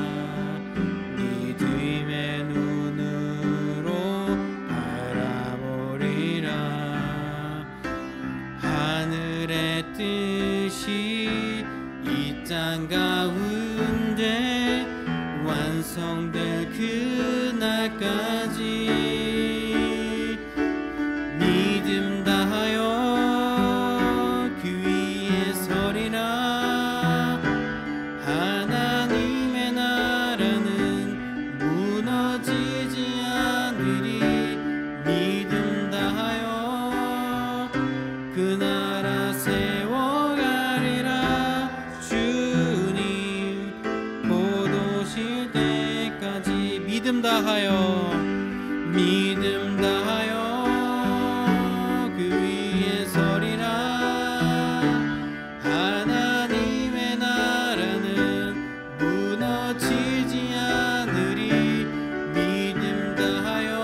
믿음의 눈으로 바라보리라. 하늘의 뜻이 이 땅 가운데 완성될 그날까지 믿음 다하여 그 위에 서리라. 하나님의 나라는 무너지지 않으리. 믿음 다하여 그 나라 세워가리라. 주님 곧 오실 때까지 믿음 다하여 믿음 다하여 그 위에 서리라. 하나님의 나라는 무너지지 않으리. 믿음 다하여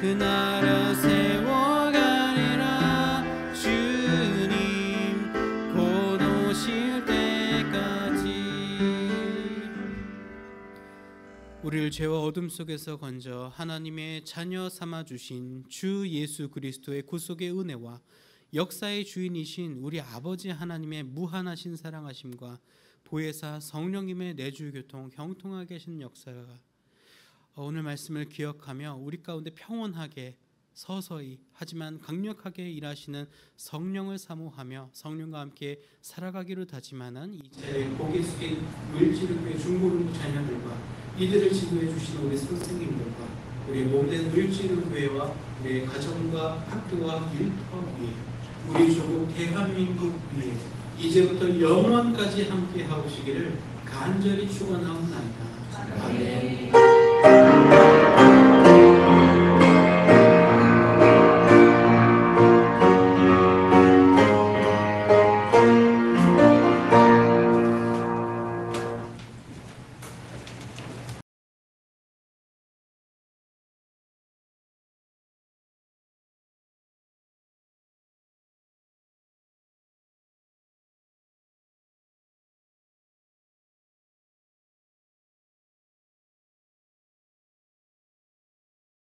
그 나라 세워가리라. 주님 곧 오실 때까지. 우리를 죄와 어둠 속에서 건져 하나님의 자녀 삼아 주신 주 예수 그리스도의 구속의 은혜와 역사의 주인이신 우리 아버지 하나님의 무한하신 사랑하심과 보혜사 성령님의 내주교통 형통하게 하신 역사가 오늘 말씀을 기억하며 우리 가운데 평온하게 서서히 하지만 강력하게 일하시는 성령을 사모하며 성령과 함께 살아가기로 다짐하는 이제 고개 숙인 을지로교회 중고등부 자녀들과 이들을 지도해 주시는 우리 선생님들과 우리 몸된 을지로교회와 우리 가정과 학교와 일터 위에 우리 조국 대한민국 위에 이제부터 영원까지 함께 하시기를 간절히 축원하옵나이다. 아멘.